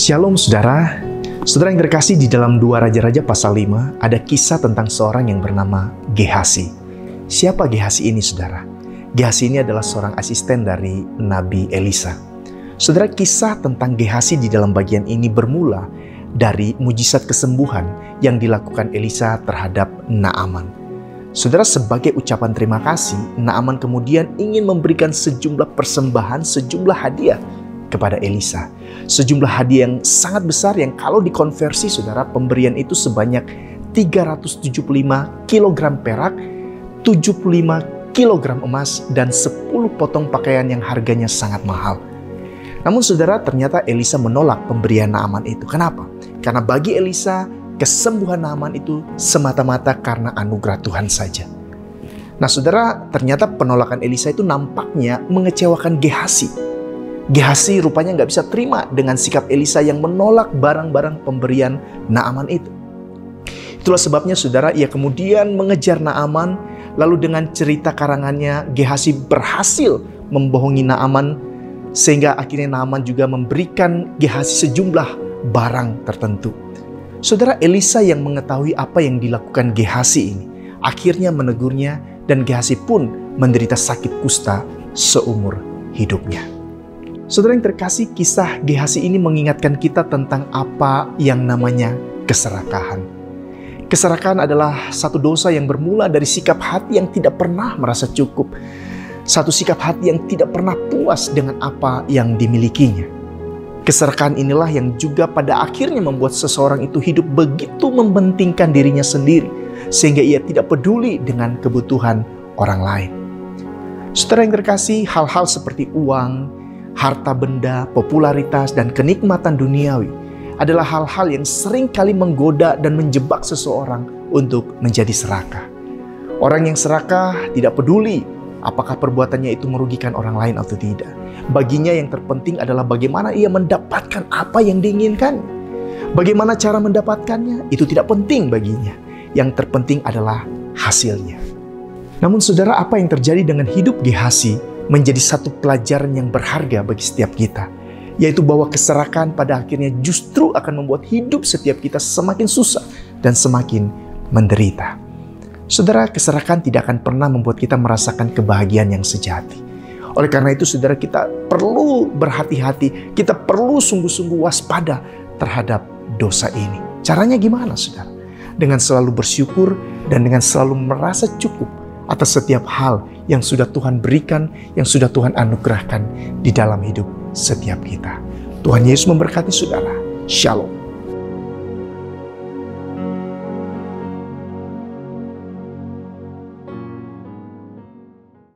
Shalom saudara. Saudara yang terkasih, di dalam 2 Raja-Raja pasal 5 ada kisah tentang seorang yang bernama Gehasi. Siapa Gehasi ini saudara? Gehasi ini adalah seorang asisten dari Nabi Elisa. Saudara, kisah tentang Gehasi di dalam bagian ini bermula dari mujizat kesembuhan yang dilakukan Elisa terhadap Naaman. Saudara, sebagai ucapan terima kasih, Naaman kemudian ingin memberikan sejumlah persembahan, sejumlah hadiah kepada Elisa. Sejumlah hadiah yang sangat besar yang kalau dikonversi saudara, pemberian itu sebanyak 375 kg perak, 75 kg emas, dan 10 potong pakaian yang harganya sangat mahal. Namun saudara, ternyata Elisa menolak pemberian Naaman itu. Kenapa? Karena bagi Elisa, kesembuhan Naaman itu semata-mata karena anugerah Tuhan saja. Nah saudara, ternyata penolakan Elisa itu nampaknya mengecewakan Gehasi. Gehasi rupanya nggak bisa terima dengan sikap Elisa yang menolak barang-barang pemberian Naaman itu. Itulah sebabnya saudara, ia kemudian mengejar Naaman, lalu dengan cerita karangannya Gehasi berhasil membohongi Naaman, sehingga akhirnya Naaman juga memberikan Gehasi sejumlah barang tertentu. Saudara, Elisa yang mengetahui apa yang dilakukan Gehasi ini akhirnya menegurnya, dan Gehasi pun menderita sakit kusta seumur hidupnya. Saudara yang terkasih, kisah Gehasi ini mengingatkan kita tentang apa yang namanya keserakahan. Keserakahan adalah satu dosa yang bermula dari sikap hati yang tidak pernah merasa cukup. Satu sikap hati yang tidak pernah puas dengan apa yang dimilikinya. Keserakahan inilah yang juga pada akhirnya membuat seseorang itu hidup begitu mementingkan dirinya sendiri, sehingga ia tidak peduli dengan kebutuhan orang lain. Saudara yang terkasih, hal-hal seperti uang, harta benda, popularitas, dan kenikmatan duniawi adalah hal-hal yang sering kali menggoda dan menjebak seseorang untuk menjadi serakah. Orang yang serakah tidak peduli apakah perbuatannya itu merugikan orang lain atau tidak. Baginya yang terpenting adalah bagaimana ia mendapatkan apa yang diinginkan. Bagaimana cara mendapatkannya, itu tidak penting baginya. Yang terpenting adalah hasilnya. Namun saudara, apa yang terjadi dengan hidup Gehasi menjadi satu pelajaran yang berharga bagi setiap kita, yaitu bahwa keserakahan pada akhirnya justru akan membuat hidup setiap kita semakin susah dan semakin menderita. Saudara, keserakahan tidak akan pernah membuat kita merasakan kebahagiaan yang sejati. Oleh karena itu saudara, kita perlu berhati-hati, kita perlu sungguh-sungguh waspada terhadap dosa ini. Caranya gimana saudara? Dengan selalu bersyukur dan dengan selalu merasa cukup atas setiap hal yang sudah Tuhan berikan, yang sudah Tuhan anugerahkan di dalam hidup setiap kita. Tuhan Yesus memberkati saudara. Shalom.